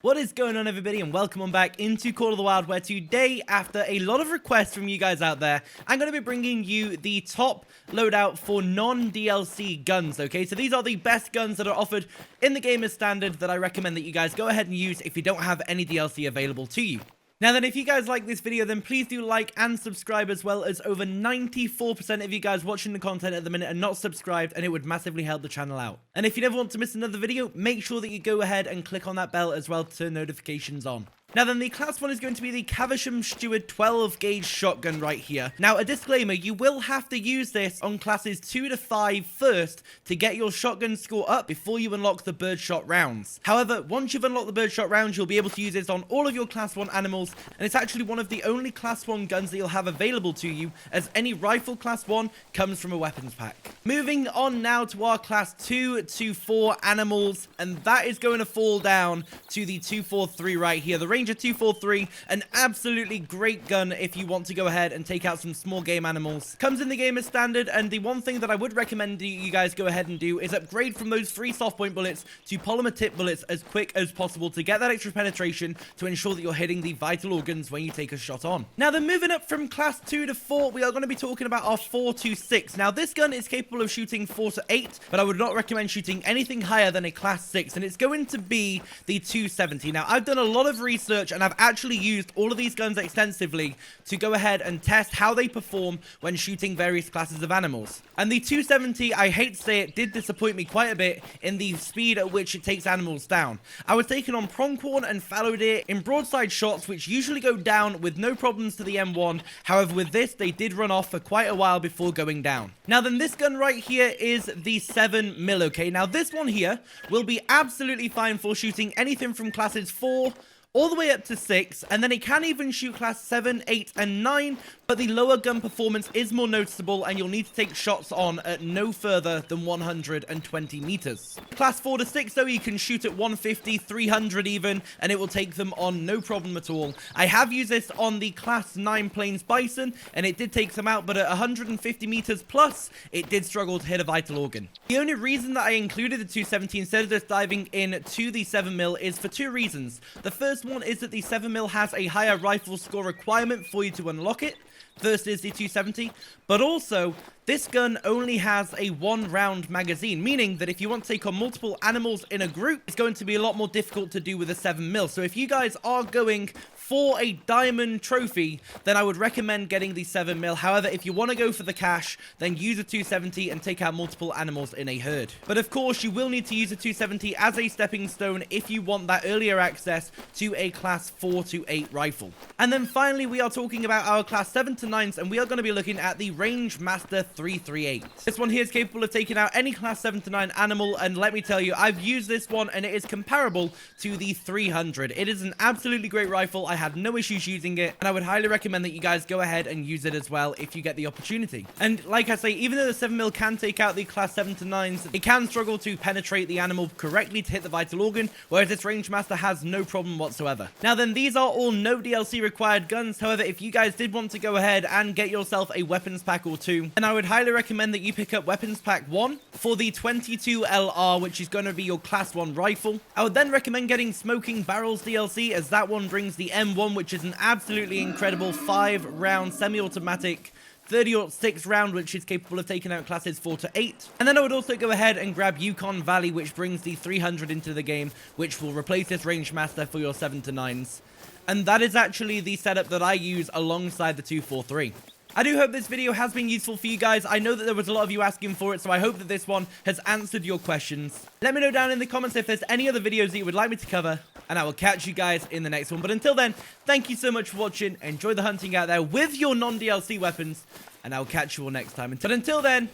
What is going on, everybody, and welcome on back into Call of the Wild, where today, after a lot of requests from you guys out there, I'm going to be bringing you the top loadout for non-DLC guns, okay? So these are the best guns that are offered in the game as standard that I recommend that you guys go ahead and use if you don't have any DLC available to you. Now then, if you guys like this video, then please do like and subscribe, as well as over 94% of you guys watching the content at the minute are not subscribed, and it would massively help the channel out. And if you never want to miss another video, make sure that you go ahead and click on that bell as well to turn notifications on. Now then, the class 1 is going to be the Caversham Steward 12 gauge shotgun right here. Now, a disclaimer, you will have to use this on classes 2 to 5 first to get your shotgun score up before you unlock the birdshot rounds. However, once you've unlocked the birdshot rounds, you'll be able to use this on all of your class 1 animals, and it's actually one of the only class 1 guns that you'll have available to you, as any rifle class 1 comes from a weapons pack. Moving on now to our class 2 to 4 animals, and that is going to fall down to the 243 right here. The Ranger 243, an absolutely great gun if you want to go ahead and take out some small game animals. Comes in the game as standard, and the one thing that I would recommend you guys go ahead and do is upgrade from those 3 soft point bullets to polymer tip bullets as quick as possible to get that extra penetration to ensure that you're hitting the vital organs when you take a shot on. Now then, moving up from class 2 to 4, we are going to be talking about our 4 to 6. Now this gun is capable of shooting 4 to 8, but I would not recommend shooting anything higher than a class 6, and it's going to be the 270. Now I've done a lot of research, and I've actually used all of these guns extensively to go ahead and test how they perform when shooting various classes of animals. And the 270, I hate to say it, did disappoint me quite a bit in the speed at which it takes animals down. I was taking on pronghorn and fallow deer in broadside shots, which usually go down with no problems to the M1. However, with this, they did run off for quite a while before going down. Now then, this gun right here is the 7mm, okay? Now this one here will be absolutely fine for shooting anything from classes 4 all the way up to 6, and then it can even shoot class 7, 8, and 9, but the lower gun performance is more noticeable, and you'll need to take shots on at no further than 120 meters. Class 4 to 6, though, you can shoot at 150, 300 even, and it will take them on no problem at all. I have used this on the class 9 Plains Bison, and it did take them out, but at 150 meters plus, it did struggle to hit a vital organ. The only reason that I included the 270 instead of just diving in to the 7mm is for 2 reasons. The first one is that the 7mm has a higher rifle score requirement for you to unlock it versus the 270, but also this gun only has a 1-round magazine, meaning that if you want to take on multiple animals in a group, it's going to be a lot more difficult to do with a 7mm. So if you guys are going for a diamond trophy, then I would recommend getting the 7mm. However, if you want to go for the cash, then use a 270 and take out multiple animals in a herd. But of course, you will need to use a 270 as a stepping stone if you want that earlier access to a class 4 to 8 rifle. And then finally, we are talking about our class 7 to 9s, and we are going to be looking at the Range Master 338. This one here is capable of taking out any class 7 to 9 animal, and let me tell you, I've used this one and it is comparable to the 300. It is an absolutely great rifle. I had no issues using it, and I would highly recommend that you guys go ahead and use it as well if you get the opportunity. And like I say, even though the 7mm can take out the class 7 to 9s, it can struggle to penetrate the animal correctly to hit the vital organ, whereas this Range Master has no problem whatsoever. Now then, these are all no DLC required guns. However, if you guys did want to go ahead and get yourself a weapons pack or 2, then I would highly recommend that you pick up weapons pack 1 for the 22 LR, which is going to be your class 1 rifle. I would then recommend getting Smoking Barrels DLC, as that one brings the M1, which is an absolutely incredible 5-round semi-automatic 30-06 round, which is capable of taking out classes 4 to 8. And then I would also go ahead and grab Yukon Valley, which brings the 300 into the game, which will replace this Range Master for your 7 to 9s. And that is actually the setup that I use alongside the 243. I do hope this video has been useful for you guys. I know that there was a lot of you asking for it, so I hope that this one has answered your questions. Let me know down in the comments if there's any other videos that you would like me to cover, and I will catch you guys in the next one. But until then, thank you so much for watching. Enjoy the hunting out there with your non-DLC weapons, and I will catch you all next time. But until then,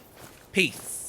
peace.